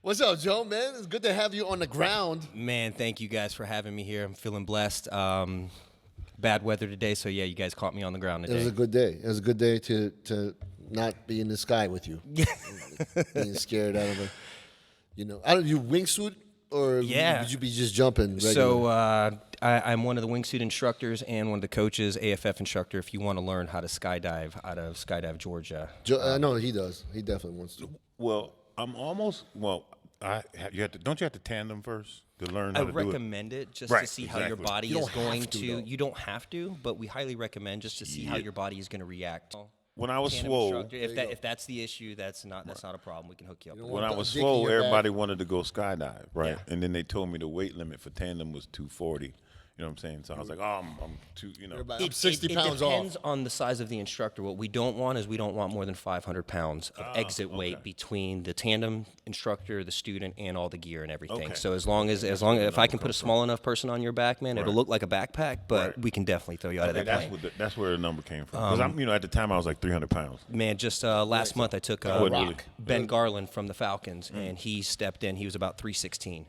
What's up, Joe, man? It's good to have you on the ground. Man, thank you guys for having me here. I'm feeling blessed. Bad weather today, so yeah, you guys caught me on the ground It today. was a good day. It was a good day to not be in the sky with you. Being scared out of I don't. You wingsuit or Yeah. would you be just jumping? Regular? So I'm one of the wingsuit instructors and one of the coaches, AFF instructor. If you want to learn how to skydive out of Skydive, Georgia. I know he does. He definitely wants to. Well, I'm almost. Well, you have to. Don't you have to tandem first to learn how I to do it? recommend it just Right, to see how your exactly. body You is don't going have to, to. though. You don't have to, but we highly recommend just to see how your body is going to react. When I was Tandem swole, instructor, if that's the issue, that's not a problem. We can hook you up. when I was dick in swole, your back. everybody wanted to go skydive, right? Yeah. And then they told me the weight limit for tandem was 240. You know what I'm saying? So I was like, oh, I'm too. Everybody- I'm 60 pounds it off. depends on the size of the instructor. What we don't want is we don't want more than 500 pounds of exit weight between the tandem instructor, the student, and all the gear and everything. Okay. So as long as if I can put a small enough person on your back, man, it'll Right. look like a backpack, but Right. we can definitely throw you out of Okay, that plane. that's where the number came from. Because I'm, at the time I was like 300 pounds. Man, just last month I took wasn't really- Ben Garland from the Falcons, and he stepped in. He was about 316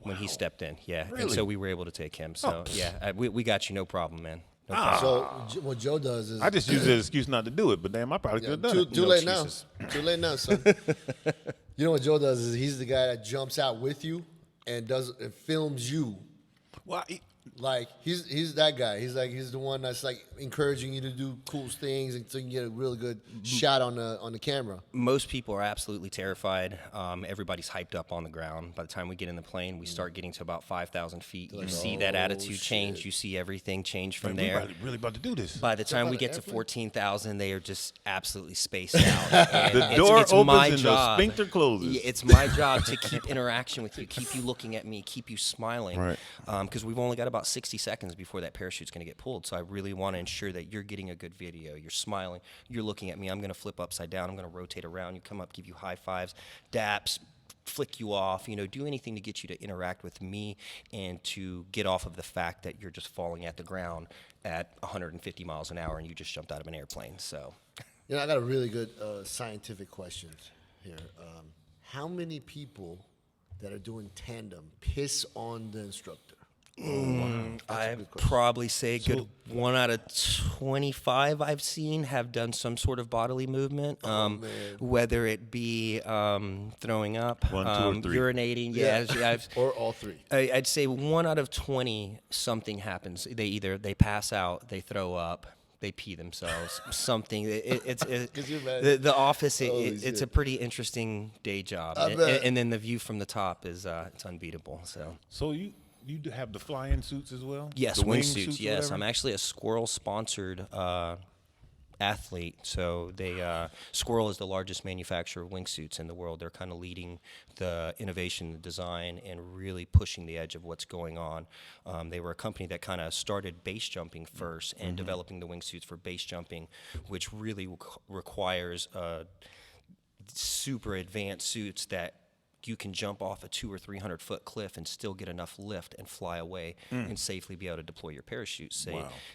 when he wow. stepped in. Yeah, and Really? so we were able to take him. So yeah, we got you, no problem, man. No Ah. problem. So what Joe does is I just used the excuse not to do it, but damn, I probably could have done it. too No late now. excuses. Too late now, son. You know what Joe does is he's the guy that jumps out with you and films you. Well, Like he's that guy. He's the one that's like encouraging you to do cool things and so you can get a really good shot on the camera. Most people are absolutely terrified. Everybody's hyped up on the ground. By the time we get in the plane, we start getting to about 5,000 feet. You see that attitude change. You see everything change from we there. really about to do this. By the time out we of get to airplane? 14,000, they are just absolutely spaced out. And The door it's opens my and the job. sphincter closes. Yeah, it's my job to keep interaction with you, keep you looking at me, keep you smiling. Right. Because we've only got about 60 seconds before that parachute's going to get pulled. So I really want to ensure that you're getting a good video. You're smiling. You're looking at me. I'm going to flip upside down. I'm going to rotate around. You come up, give you high fives, daps, flick you off, do anything to get you to interact with me and to get off of the fact that you're just falling at the ground at 150 miles an hour and you just jumped out of an airplane. So I got a really good scientific question here. How many people that are doing tandem piss on the instructor? I'd probably say good 1 out of 25 I've seen have done some sort of bodily movement, whether it be throwing up, 1, 2, or 3. urinating. Yeah, Or all three. I'd say 1 out of 20 something happens. They pass out, they throw up, they pee themselves, something. Could you imagine? The office. Holy It's shit. a pretty interesting day job, I bet. and then the view from the top is it's unbeatable. So you have the fly-in suits as well? Yes, the wing wingsuits. suits or Yes, whatever? I'm actually a Squirrel-sponsored athlete. So Squirrel is the largest manufacturer of wingsuits in the world. They're kind of leading the innovation, the design, and really pushing the edge of what's going on. They were a company that kind of started base jumping first and developing the wingsuits for base jumping, which really requires super advanced suits that you can jump off a 200 or 300 foot cliff and still get enough lift and fly away and safely be able to deploy your parachutes.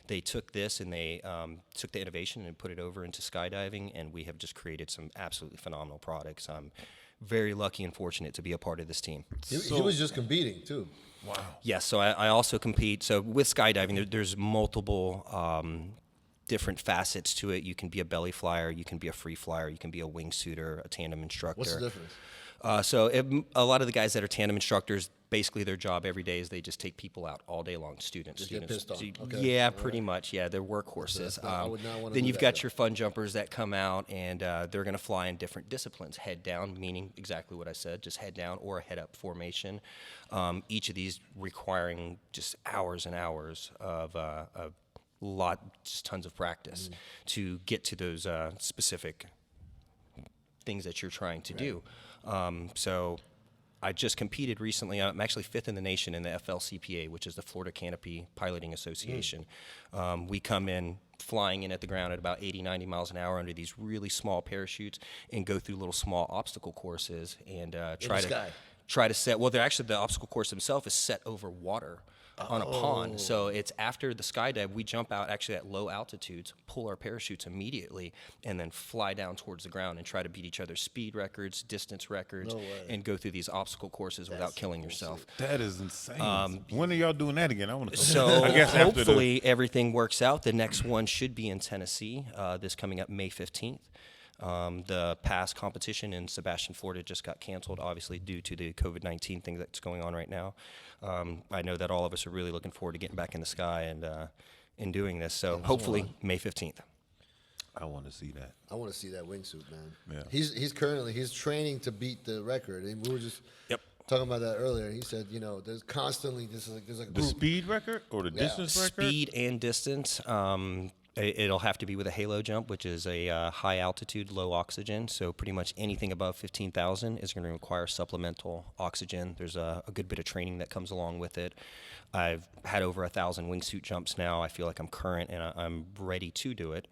They took this and they took the innovation and put it over into skydiving, and we have just created some absolutely phenomenal products. I'm very lucky and fortunate to be a part of this team. He was just competing too. Wow. Yes, so I also compete. So with skydiving, there's multiple different facets to it. You can be a belly flyer, you can be a free flyer, you can be a wingsuiter, a tandem instructor. What's the difference? A lot of the guys that are tandem instructors, basically their job every day is they just take people out all day long, students. get pissed off. So Okay. Yeah, pretty much. Yeah, they're workhorses. I would not wanna Then do you've that, got though. your fun jumpers that come out, and they're going to fly in different disciplines. Head down, meaning exactly what I said, just head down, or a head up formation. Each of these requiring just hours and hours of just tons of practice to get to those specific things that you're trying to do. So I just competed recently. I'm actually 5th in the nation in the FLCPA, which is the Florida Canopy Piloting Association. We come in flying in at the ground at about 80, 90 miles an hour under these really small parachutes and go through little small obstacle courses and try sky. to set. Well, the obstacle course itself is set over water. on a pond. So it's after the skydive, we jump out actually at low altitudes, pull our parachutes immediately, and then fly down towards the ground and try to beat each other's speed records, distance records, and go through these obstacle courses without killing yourself. That is insane. When are y'all doing that again? I want to. So I guess after hopefully everything works out. The next one should be in Tennessee, this coming up May 15th. The past competition in Sebastian, Florida just got canceled, obviously due to the COVID-19 thing that's going on right now. I know that all of us are really looking forward to getting back in the sky and doing this. So hopefully May 15th. I want to see that. I want to see that wingsuit, man. Yeah. He's training to beat the record, and we were just talking about that earlier. He said, there's constantly there's like a The group. speed record or the distance record? Speed and distance. It'll have to be with a halo jump, which is a high altitude, low oxygen. So pretty much anything above 15,000 is going to require supplemental oxygen. There's a good bit of training that comes along with it. I've had over 1,000 wingsuit jumps now. I feel like I'm current and I'm ready to do it.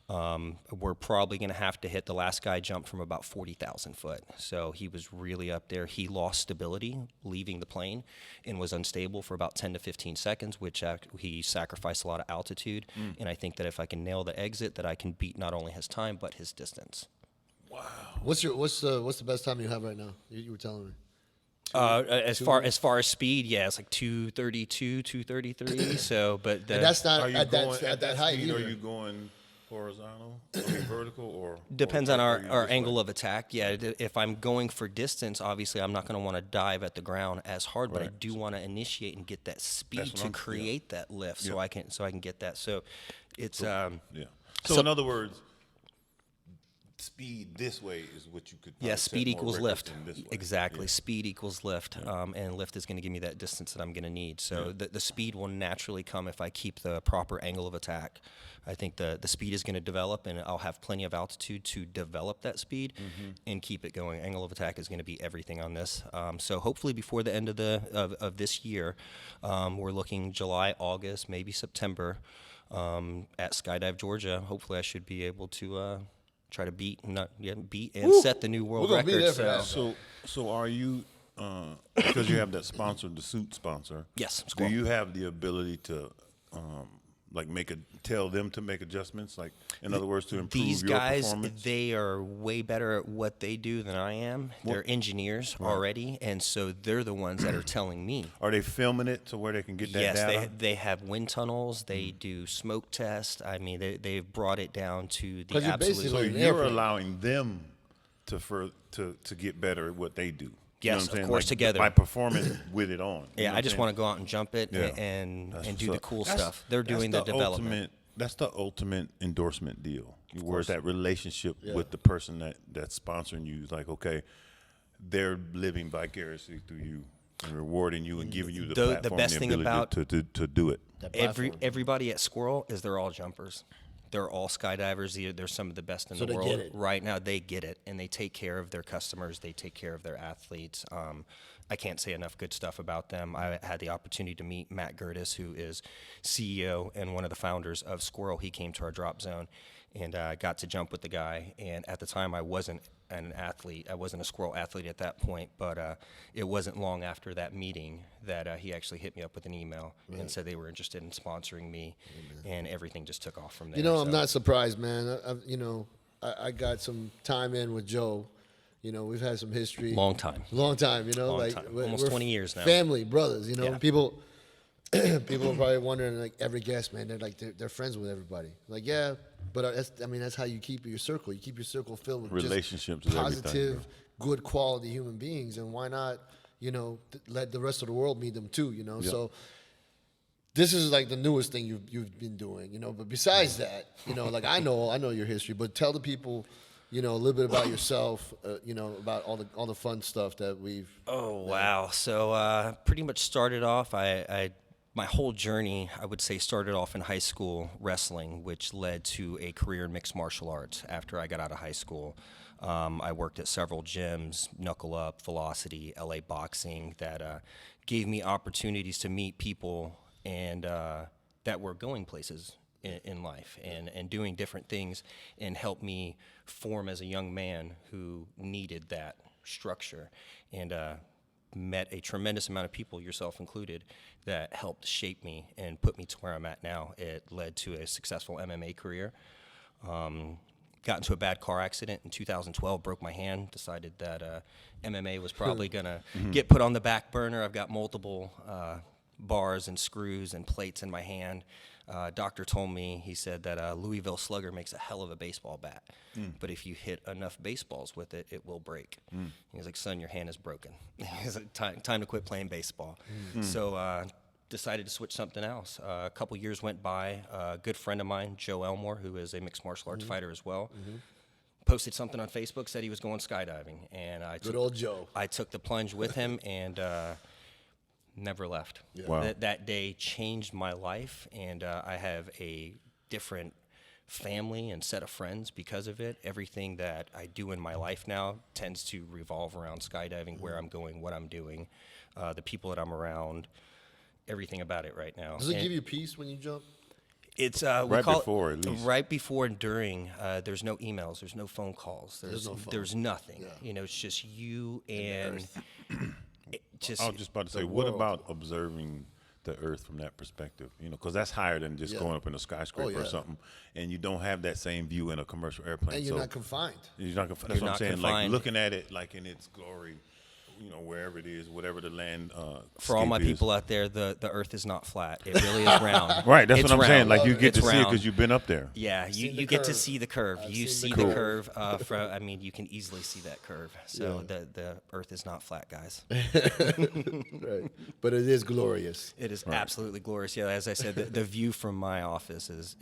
We're probably going to have to hit. The last guy jumped from about 40,000 foot. So he was really up there. He lost stability leaving the plane and was unstable for about 10 to 15 seconds, which he sacrificed a lot of altitude. And I think that if I can nail the exit, that I can beat not only his time, but his distance. Wow. What's the best time you have right now? You were telling me. As far as speed, yeah, it's like 232, 233. So, but And that's not Are you at going that height speed? either. Are you going horizontal, vertical, or depends or on are you our this angle way? of attack. Yeah, if I'm going for distance, obviously I'm not going to want to dive at the ground as hard, but I Right. do want to initiate and get that speed That's what to I'm- create that lift, so Yeah. I can get that. So it's Yeah. So, in other words, speed this way is what you could. yeah, probably set speed more equals records lift. than this way. Exactly, Yeah. speed equals lift, and lift is going to give me that distance that I'm going to need. So the speed will naturally come if I keep the proper angle of attack. I think the speed is going to develop, and I'll have plenty of altitude to develop that speed and keep it going. Angle of attack is going to be everything on this. So hopefully before the end of this year, we're looking July, August, maybe September at Skydive, Georgia. Hopefully I should be able to try to beat and set the new world We're gonna be record. there for So that. So are you because you have that sponsor, the suit sponsor? Yes, Do Squirrel. you have the ability to like tell them to make adjustments? Like in other words, to improve these your guys, performance? they are way better at what they do than I am. They're engineers already, and so they're the ones that are telling me. Are they filming it to where they can get that Yes, data? they have wind tunnels. They do smoke tests. I mean, they've brought it down to the 'Cause you're absolute. So basically- an you're airplane. allowing them to get better at what they do. You know Yes, what I'm of saying? course, Like, together. by performing with it on. Yeah, I just want to go out and jump it and do the cool stuff. They're doing the development. That's the ultimate endorsement deal. Where course. it's that relationship with the person that's sponsoring you. It's like, okay, they're living vicariously through you and rewarding you and giving you the The platform, best the thing ability about- to do it. That platform. Everybody at Squirrel they're all jumpers. They're all skydivers. They're some of the best in So the they world get it. right now. They get it, and they take care of their customers. They take care of their athletes. I can't say enough good stuff about them. I had the opportunity to meet Matt Gertis, who is CEO and one of the founders of Squirrel. He came to our drop zone, and got to jump with the guy. And at the time, I wasn't an athlete. I wasn't a Squirrel athlete at that point, but it wasn't long after that meeting that he actually hit me up with an email and said they were interested in sponsoring me, and everything just took off from there. I'm So- not surprised, man. I got some time in with Joe. We've had some history. Long time. Long time, Long like time. we're- Almost we're 20 years now. Family, brothers, Yeah. People are probably wondering, like, every guest, man, they're friends with everybody. Like, yeah, but that's how you keep your circle. You keep your circle filled with Relationships just is everything, positive, good quality human beings, and why not, let the rest of the world meet them too, So this is like the newest thing you've been doing, But besides that, like I know your history, but tell the people, a little bit about yourself, about all the fun stuff that we've. Oh wow! So pretty much started off. My whole journey, I would say, started off in high school wrestling, which led to a career in mixed martial arts. After I got out of high school, I worked at several gyms, Knuckle Up, Velocity, LA Boxing, that gave me opportunities to meet people and that were going places in life and doing different things, and helped me form as a young man who needed that structure. And met a tremendous amount of people, yourself included, that helped shape me and put me to where I'm at now. It led to a successful MMA career. Got into a bad car accident in 2012, broke my hand, decided that MMA was probably going to get put on the back burner. I've got multiple bars and screws and plates in my hand. Doctor told me, he said that Louisville Slugger makes a hell of a baseball bat, but if you hit enough baseballs with it, it will break. He was like, son, your hand is broken. He's like, time to quit playing baseball. So decided to switch something else. A couple years went by. A good friend of mine, Joe Elmore, who is a mixed martial arts fighter as well, posted something on Facebook, said he was going skydiving, and Good old Joe. I took the plunge with him and never left. Yeah. Wow. That day changed my life, and I have a different family and set of friends because of it. Everything that I do in my life now tends to revolve around skydiving, where I'm going, what I'm doing, the people that I'm around, everything about it right now. Does it give you peace when you jump? It's Right before, at least. right before and during. There's no emails. There's no phone calls. There's no phone. There's nothing. Yeah. You know, it's just you and just. I was just about to say, The what world. about observing the Earth from that perspective? You know, because that's higher than just Yeah. going up in a skyscraper or yeah. something, and you don't have that same view in a commercial airplane. And you're so not confined. You're not confined. You're That's what I'm not saying. Like confined. looking at it like in its glory, you know, wherever it is, whatever the land. For all my scape is. people out there, the Earth is not flat. It really is round. Right, that's It's what I'm saying. round. Like you get It's to see it round. because you've been up there. Yeah, you, seen the you get to curve. see the curve. I've You seen see the the curve. curve. I mean, you can easily see that curve. So the Earth is not flat, guys. Right. But it is glorious. It is absolutely glorious. Yeah, as I said, the view from my office is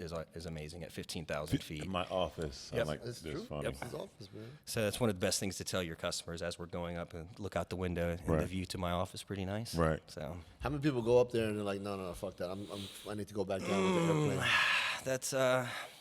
amazing at 15,000 feet. In my office, Yep. I'm like, That's this true. funny. That's his office, man. So that's one of the best things to tell your customers as we're going up and look out the window. And the Right. view to my office pretty nice. Right. So How many people go up there and they're like, no, fuck that. I need to go back down with the airplane. that's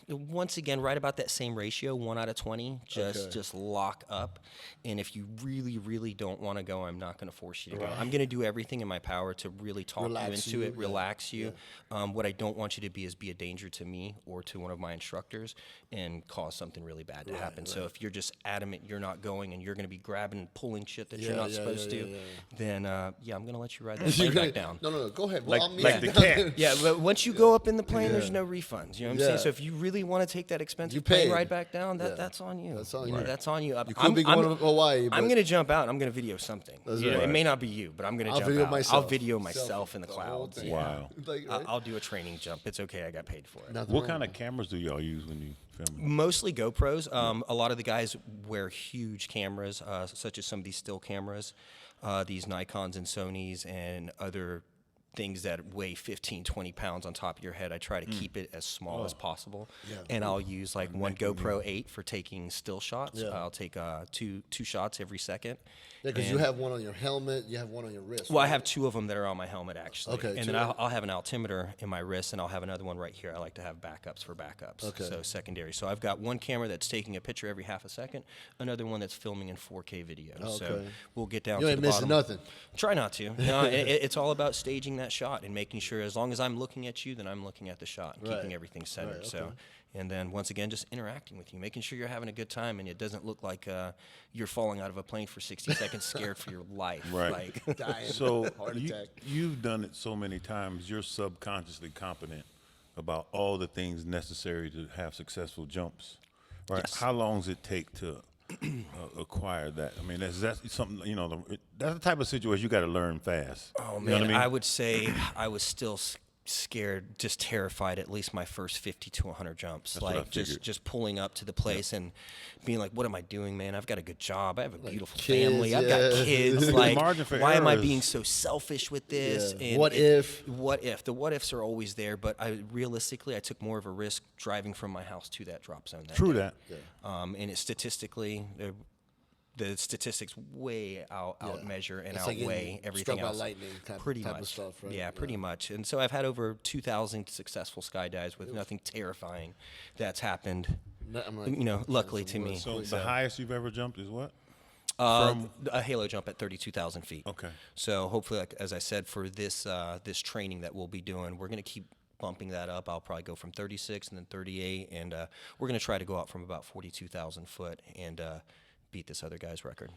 once again right about that same ratio, 1 out of 20. Just lock up. And if you really don't want to go, I'm not going to force you to go. I'm going to do everything in my power to really talk Relax you into you, it, yeah. relax you. What I don't want you to be is be a danger to me or to one of my instructors and cause something really bad to happen. So if you're just adamant you're not going and you're going to be grabbing and pulling shit that you're not supposed to, then I'm going to let you ride that plane back down. No, go ahead. Like- Well, I'll meet like you the down cat. there. Yeah, but once you go up in the plane, there's no refunds. You know what I'm saying? Yeah. So if you really want to take that expensive You plane paid. ride back down, Yeah. that's on you. That's on you. Right. That's on you. You could be going to Hawaii, but I'm going to jump out. I'm going to video something. That's You know, right. It may not be you, but I'm going to I'll jump video out. myself. I'll video myself Selfie, in the the whole clouds. thing. Yeah. Wow. Like, right? I'll do a training jump. It's okay. I got paid for it. Nothing What wrong kind with of cameras do y'all use when you film? Mostly GoPros. A lot of the guys wear huge cameras, such as some of these still cameras, these Nikons and Sonys and other things that weigh 15, 20 pounds on top of your head. I try to keep it as small as possible. Yeah. And I'll use like one GoPro 8 for taking still shots. Yeah. I'll take two shots every second. Yeah, because you And- have one on your helmet, you have one on your wrist. Well, I right? have 2 of them that are on my helmet, actually. Okay, And two then of I'll have an altimeter in my wrist, and I'll have another one right here. I like to have backups for backups. Okay. So secondary. So I've got one camera that's taking a picture every half a second, another one that's filming in 4K video. So Okay. we'll get down You to ain't the missing bottom. nothing. Try not to. No, it's all about staging that shot and making sure as long as I'm looking at you, then I'm looking at the shot and Right. keeping everything centered. Right, So, okay. and then once again, just interacting with you, making sure you're having a good time and it doesn't look like you're falling out of a plane for 60 seconds scared for your life. Right. Like, Dying. So Heart attack. you've done it so many times. You're subconsciously competent about all the things necessary to have successful jumps, right? Yes. How long does it take to acquire that? I mean, that's something that's the type of situation you got to learn fast. Oh You know man, what I mean? I would say I was still scared, just terrified. At least my first 50 to 100 jumps, That's what I like just figured. just pulling up to the place and being like, "What am I doing, man? I've got a good job. I have a beautiful kids, family. I've yeah. got kids. The Like, margin for why am I error is- being so selfish with this? Yeah. And What if? What if? The what ifs are always there. But realistically, I took more of a risk driving from my house to that drop zone. True day. that. And it statistically. The statistics way outmeasure and It's like outweigh getting everything struck by else. lightning type much. of stuff, right? Yeah, pretty much. And so I've had over 2,000 successful skydives with nothing terrifying that's happened. I'm like, Luckily to me. So the highest you've ever jumped is what? A halo jump at 32,000 feet. Okay. So hopefully, like, as I said, for this this training that we'll be doing, we're going to keep bumping that up. I'll probably go from 36 and then 38, and we're going to try to go out from about 42,000 foot and beat this other guy's record.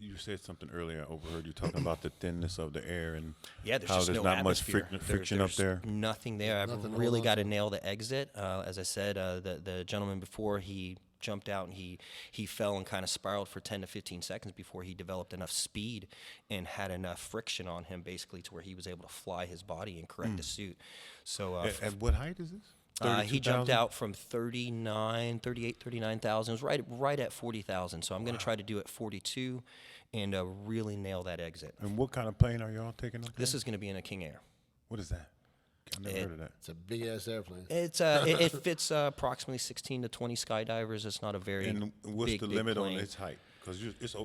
you said something earlier. I overheard you talking about the thinness of the air and Yeah, there's how just there's no not atmosphere. much friction up there. Nothing there. I've Nothing to really hold got on to nail the exit. As I said, the gentleman before, he jumped out and he fell and kind of spiraled for 10 to 15 seconds before he developed enough speed and had enough friction on him, basically, to where he was able to fly his body and correct the suit. So At what height is this? he jumped 32,000? out from 39,000. It was right at 40,000. So I'm going to try to do it 42 and really nail that exit. And what kind of plane are y'all taking up there? This is going to be in a King Air. What is that? I never heard of that. It's a big ass airplane. It fits approximately 16 to 20 skydivers. It's not a very And what's big, the big limit plane. on its height? Because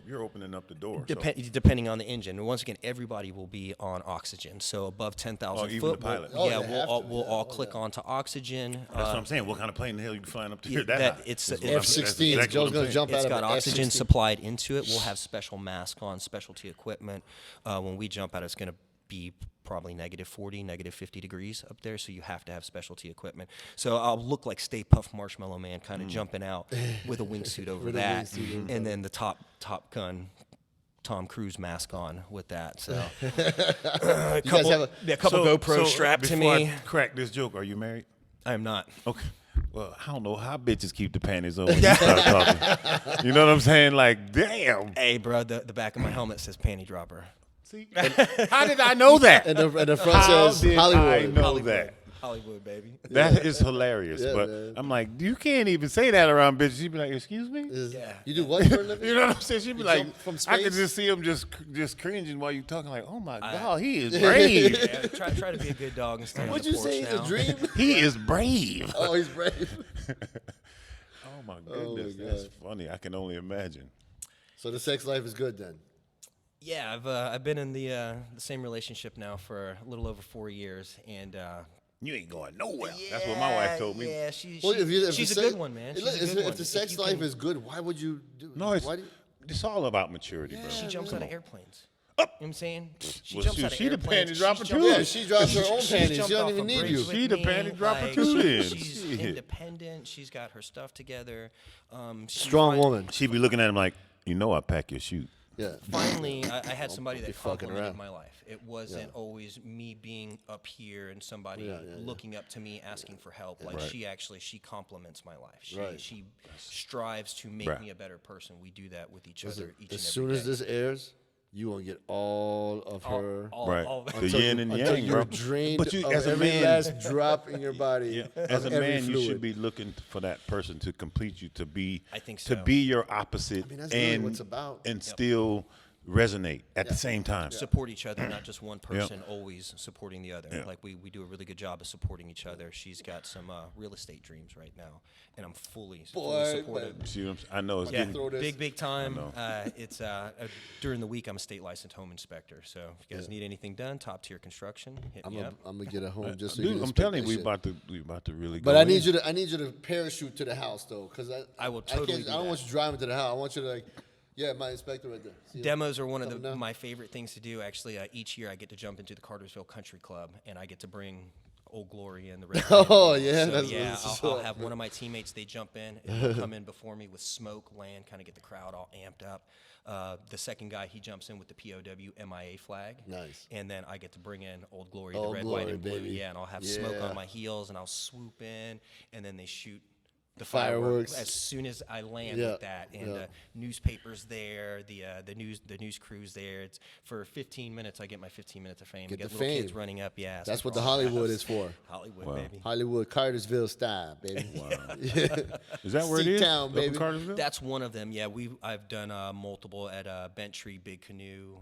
you're opening up the door. So. Depending on the engine. And once again, everybody will be on oxygen. So above 10,000 Oh, even foot, the pilot? Oh, yeah, they we'll have all, to, we'll yeah. all Oh, click yeah. onto oxygen. That's what I'm saying. What kind of plane the hell are you flying up to here? that That high? it's- Is what it's I'm- F-16. that's exactly Joe's what I'm gonna saying. jump out It's of got an oxygen F-16. supplied into it. We'll have special mask on, specialty equipment. When we jump out, it's going to be probably -40, -50 degrees up there, so you have to have specialty equipment. So I'll look like Stay Puft Marshmallow Man, kind of jumping out with a wingsuit over With a that, wingsuit over and then the Top Gun Tom Cruise mask on with that. So You guys have a a couple GoPros strapped to before me. I crack this joke. Are you married? I am not. Okay. Well, I don't know how bitches keep the panties on when you start talking. You know what I'm saying? Like, damn. Hey, bro, the back of my helmet says panty dropper. See? How did I know that? and the front How says did Hollywood. I know Hollywood. that? Hollywood, baby. That is hilarious. Yeah, but man. I'm like, you can't even say that around bitches. She'd be like, excuse me? Yeah. You do what for a living? You know what I'm saying? She'd be You like, jump from I could space? just see him just cringing while you talking like, oh my God, he is brave. Yeah, try to be a good dog and stay on What'd the you porch say? now. A dream? He is brave. Oh, he's brave. Oh my goodness, my that's God. funny. I can only imagine. So the sex life is good then. Yeah, I've been in the same relationship now for a little over 4 years, and You ain't going nowhere. That's what my wife told me. Yeah, If she's the a sex- good one, man. If, She's a good one. if the sex you life can- is good, why would you do? No, it's why do you, it's all about maturity, bro. she jumps out of airplanes. Oh. You know what I'm saying? She Well, jumps shoot, out of she the airplanes. panty She's dropper jumped- too. Yeah, she drops her own she's panties. She jumped don't off even a need bridge you. with She the me, panty dropper like, too, then. She's Shit. independent. She's got her stuff together. She strong fin- woman. She be looking at him like, you know, I pack your chute. Yeah. Finally, I had somebody be that fucking complimented around. my life. It wasn't always me being up here and somebody Yeah, yeah, yeah. looking up to me asking for help. Like Right. she compliments my life. Right. She strives to make Right. me a better person. We do that with each Listen, other each as and soon every as day. this airs, you gonna get all of her. Right. The until yin you- and until yang, you're bro. drained But you, of as a every man, last drop in your body. as a of every man, you fluid. should be looking for that person to complete you, to be, I think to so. be your opposite, mean, that's really and what it's about. and still resonate at the same time. Support each other, not just one person always supporting the other. Yeah. Like we do a really good job of supporting each other. She's got some real estate dreams right now, and I'm fully supportive. See what I'm saying? I know it's Yeah, getting. throw this. big time. know. It's during the week. I'm a state licensed home inspector. So if you guys need anything done, top tier construction, hit I'm me up. gonna get a home just so Dude, you can I'm inspect telling you, that we shit. about to really. But go I in. need you to parachute to the house though, because I will totally can't, do I don't that. want you driving to the house. I want you to like, yeah, my inspector right there. See him? Demos are one of Coming down? my favorite things to do. Actually, each year I get to jump into the Cartersville Country Club, and I get to bring Old Glory and the Red. Oh, Band. yeah, So, that's yeah. what's I'll up. have one of my teammates. They jump in, and they'll come in before me with smoke, land, kind of get the crowd all amped up. The second guy, he jumps in with the POW MIA flag. Nice. And then I get to bring in Old Glory, Old the red, Glory, white, and blue. baby. Yeah, and I'll have smoke Yeah. on my heels, and I'll swoop in, and then they shoot the Fireworks. fireworks as soon as I land Yeah, with that. And yeah. newspapers there, the news crew's there. It's for 15 minutes. I get my 15 minutes of fame. Get Get the little kids fame. running up. Yeah, That's some what the photographs. Hollywood is for. Hollywood, Wow. baby. Hollywood, Cartersville style, baby. Is that where it is? C-Town, Up in baby. Cartersville? That's one of them. Yeah, I've done multiple at Bent Tree, Big Canoe.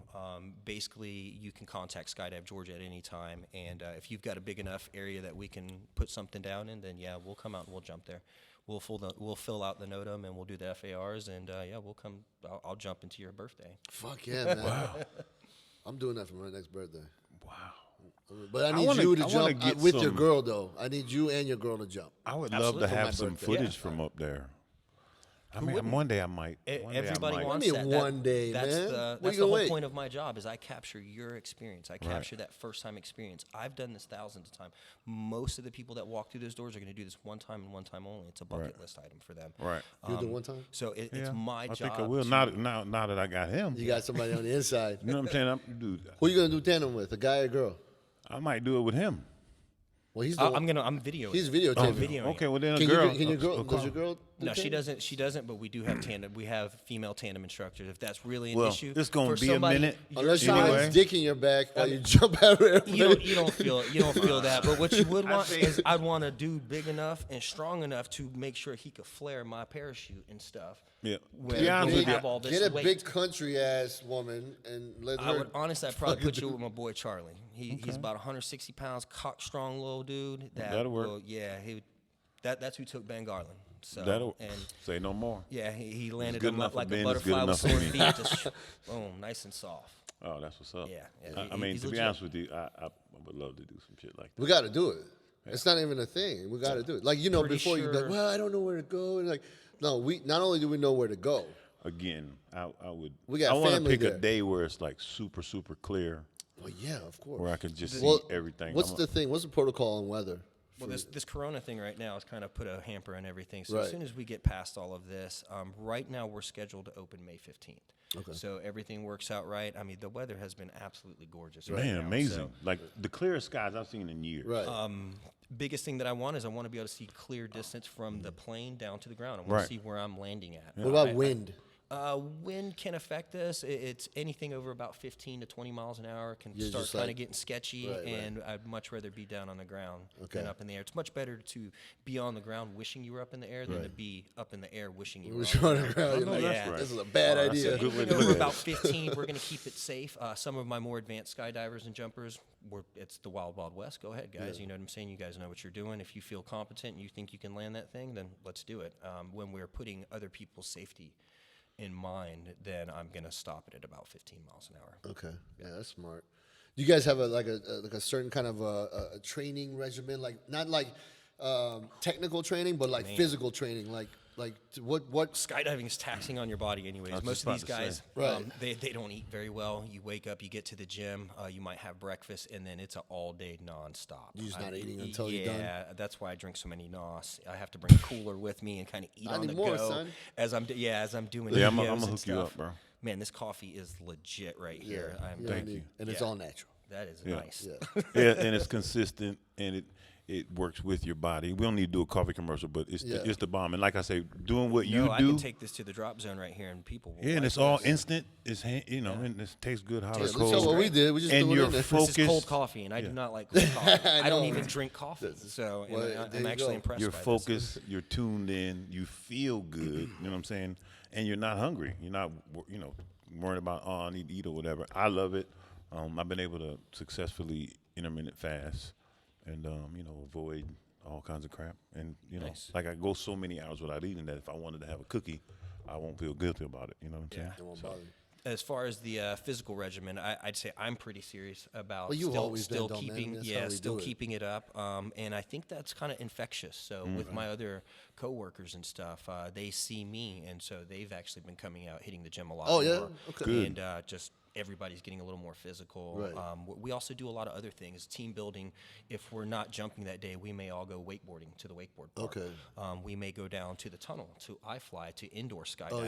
Basically, you can contact Skydive Georgia at any time, and if you've got a big enough area that we can put something down in, then yeah, we'll come out and we'll jump there. We'll fill out the NOTAM and we'll do the FARs, and yeah, we'll come. I'll jump into your birthday. Fuck yeah, man. Wow. I'm doing that for my next birthday. Wow. But I need wanna- you to I wanna jump get with your some- girl, though. I need you and your girl to jump. I would Absolutely. love to For have my some birthday. footage Yeah. from up there. I mean, one day I might. One day I Everybody might. wants What do you mean that. one day, that's man? The, What that's you the gonna whole wait? point of my job is I capture your experience. I capture that first-time experience. I've done this thousands of times. Most of the people that walk through those doors are going to do this one time and one time only. It's a bucket list item for them. Right. You do it one time? So it's Yeah, my job. I think I will. Now that I got him. You got somebody on the inside. You know what I'm saying? Dude, Who you gonna do tandem with? A guy or a girl? I might do it with him. Well, he's the I'm videoing. He's it. videotaping. I'm videoing. Okay, it. well then a Can girl. you, can your girl? Does your girl? do No, she tandem? doesn't. She doesn't. But we do have tandem. We have female tandem instructors. If that's really an Well, issue, it's gonna for be a somebody minute. your Unless you size, have his dick in your back while you jump out of airplane. you don't feel that. But what you would want is I'd want a dude big enough and strong enough to make sure he could flare my parachute and stuff. Yeah. When To be honest we with you, have all this Get a weight. big country ass woman and let her. I would honestly, I'd probably put you with my boy Charlie. He's about 160 pounds, cock strong little dude. That'll work. Yeah, he would. That's who took Ben Garland. So That'll and say no more. yeah, he landed good him enough up for like Ben, a it's good butterfly with enough for sore me. feet. Just boom, nice and soft. Oh, that's what's up. Yeah, I mean, he's to be legit. honest with you, I would love to do some shit like that. We got to do it. It's not even a thing. We got to do it. Like Pretty before you'd be like, sure- well, I don't know where to go, and like, no, we not only do we know where to go. Again, I would. We got I want to family pick there. a day where it's like super clear, Well, yeah, of course. where I can just Well, see everything. What's the thing? What's the protocol on weather? Well, this Corona thing right now has kind of put a hamper on everything. So Right. as soon as we get past all of this, right now we're scheduled to open May 15th. Okay. So everything works out right. I mean, the weather has been absolutely gorgeous. Right Man, now, amazing! so- Like the clearest skies I've seen in years. Right. biggest thing that I want is I want to be able to see clear distance from the plane down to the ground. I want Right. to see where I'm landing at. what about wind? Wind can affect us. It's anything over about 15 to 20 miles an hour can You're start just kind of like- getting sketchy, Right, right. and I'd much rather be down on the ground Okay. than up in the air. It's much better to be on the ground wishing you were up in the air than to Right. be up in the air wishing you were Which on the one ground. around? Oh, You're no, like, that's Yeah. right. This is a bad That's idea. a good way to Anything look over at about it. 15, we're going to keep it safe. Some of my more advanced skydivers and jumpers, it's the wild, wild west. Go ahead, guys. Yeah. You know what I'm saying? You guys know what you're doing. If you feel competent and you think you can land that thing, then let's do it. When we're putting other people's safety in mind, then I'm going to stop it at about 15 miles an hour. Okay, yeah, that's smart. Do you guys have a certain kind of a training regimen, like not like technical training, but like physical training, like what? Skydiving is taxing on your body anyways. I was Most just of these about to say. guys, Right. they don't eat very well. You wake up, you get to the gym, you might have breakfast, and then it's an all-day nonstop. You're just not eating until you're done? Yeah, that's why I drink so many NOS. I have to bring a cooler with me and kind of eat Not on the anymore, go son. as I'm doing. Yeah, I'm videos gonna and hook you up, stuff. bro. Man, this coffee is legit right here. Yeah, Thank I you. And it's Yeah. all natural. That is Yeah. nice. Yeah. Yeah, and it's consistent and it works with your body. We don't need to do a coffee commercial, but it's Yeah. it's the bomb. And like I say, doing what No, you I do. can take this to the drop zone right here, and people will Yeah, and like it's all this. instant. It's and it tastes good, hot or Look cold. at what we did. We just and threw it you're in there. focused. This is cold coffee, and I do not like cold coffee. I don't know. even drink coffee, so and Well, I- there I'm you actually go. impressed You're by this. focused. You're tuned in. You feel good. You know what I'm saying? And you're not hungry. You're not worrying about I need to eat or whatever. I love it. I've been able to successfully intermittent fast, and avoid all kinds of crap. And Nice. like I go so many hours without eating that if I wanted to have a cookie, I won't feel guilty about it. You know what I'm saying? It won't bother you. As far as the physical regimen, I'd say I'm pretty serious about Well, you've still, always been, still though, man. keeping, That's how we still do it. keeping it up. And I think that's kind of infectious. So with my other coworkers and stuff, they see me, and so they've actually been coming out, hitting the gym a lot Oh, yeah? more. Okay. Good. And just everybody's getting a little more physical. Right. We also do a lot of other things, team building. If we're not jumping that day, we may all go wakeboarding to the wakeboard park. Okay. We may go down to the tunnel, to iFly, to indoor skydiving. Oh,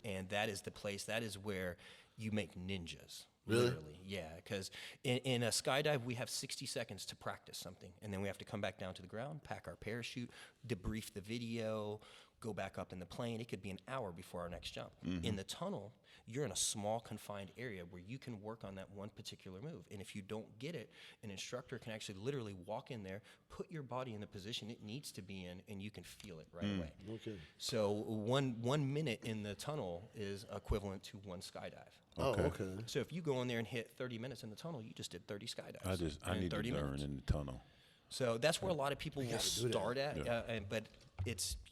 yeah. And that is the place, that is where you make ninjas. Really? Literally, yeah. Because in a skydive, we have 60 seconds to practice something. And then we have to come back down to the ground, pack our parachute, debrief the video, go back up in the plane. It could be an hour before our next jump. In the tunnel, you're in a small confined area where you can work on that one particular move. And if you don't get it, an instructor can actually literally walk in there, put your body in the position it needs to be in, and you can feel it right away. Okay. So one minute in the tunnel is equivalent to one skydive. Oh, Okay. okay. So if you go in there and hit 30 minutes in the tunnel, you just did 30 skydives. I in need to 30 learn minutes. in the tunnel. So that's where a lot of people will gotta do that. start at. Yeah. But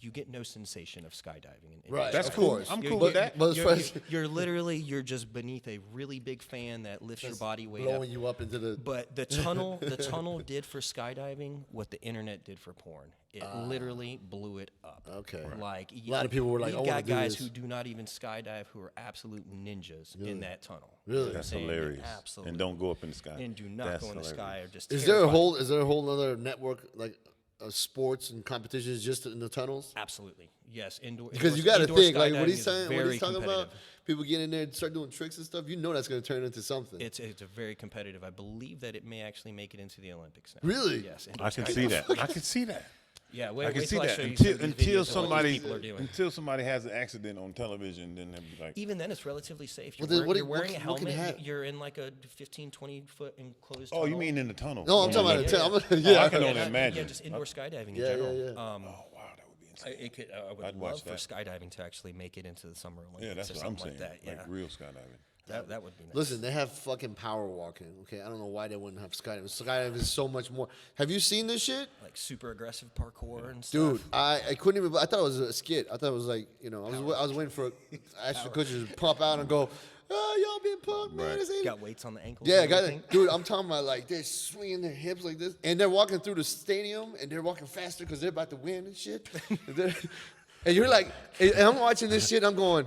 you get no sensation of skydiving. Right, That's of cool. course. I'm You're- cool with you're- that. But it's You're literally just beneath a really big fan that lifts your body weight up. blowing you up into the. But the tunnel did for skydiving what the internet did for porn. It literally blew it up. Okay. Right. Like A lot of people were like, you "I wanna got do guys this." who do not even skydive who are absolute ninjas in that tunnel. Really? You know what I'm That's saying? hilarious. Absolutely. And don't go up in the sky. And do not That's go in the hilarious. sky or just. Is there a terrified. whole other network like sports and competitions just in the tunnels? Absolutely. Yes. Indoor. Because you indoor- got to indoor think like what skydiving he's is saying, what very he's talking about. competitive. People get in there and start doing tricks and stuff. You know that's going to turn into something. It's a very competitive. I believe that it may actually make it into the Olympics now. Really? Yes. I can see that. I can see that. Yeah. I Wait can see till I that show you some of these until videos of what these people are doing. until somebody has an accident on television, then they'll be like, Even then, it's relatively safe. You're, Well, then wearing, what- you're wearing what a can helmet. happen? You're in like a 15, 20-foot enclosed "Oh, you tunnel. mean in the tunnel?" No, I'm talking about yeah, a yeah. yeah. I can only Yeah, imagine. Yeah, just indoor skydiving in Yeah, yeah, general. yeah. Oh wow, that would be insane. I would I'd love watch for that. skydiving to actually make it into the Summer Olympics Yeah, that's or what I'm something saying. like that. Yeah, Like real skydiving. that would be nice. Listen, they have fucking power walking. Okay, I don't know why they wouldn't have skydiving. Skydiving is so much more. Have you seen this shit? Like super aggressive parkour and stuff. Dude, I couldn't even. I thought it was a skit. I thought it was like, you know, I was waiting for Ashton Kutcher to pop out and go, "Oh, y'all being punked, man." Right. This ain't-" Got weights on the ankles. Yeah, and got everything. it. Dude, I'm talking about like they're swinging their hips like this, and they're walking through the stadium, and they're walking faster because they're about to win and shit. And you're like, and I'm watching this shit. I'm going,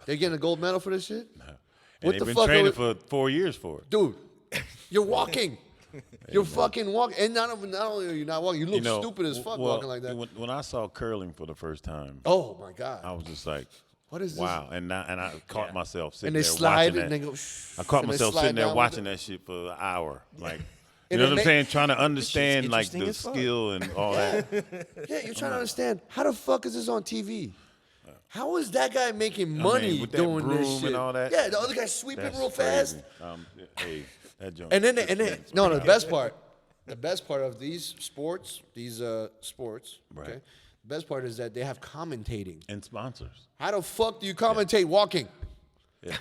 they're getting a gold medal for this shit, And What they've the been fuck are training we- for 4 years for it. dude. You're walking. You're fucking walking, and not only are you not walking, you look stupid as fuck well, walking like that. When I saw curling for the first time, Oh my god. I was just like, What is this? wow. And I caught myself sitting And they there slide watching and that. they go. I caught and they myself slide sitting there down with watching it. that shit for an hour. Like, you And know it what I'm ma- saying? Trying to understand like interesting the as fuck. skill and all that. Yeah, you're trying to understand how the fuck is this on TV? How is that guy making money with that doing this broom shit? and all that. Yeah, the other guy's sweeping That's real fast. crazy. Hey, that joint. And then it's no, pretty the best part of these sports, Right. okay, the best part is that they have commentating. and sponsors. How the fuck do you commentate walking? Yeah.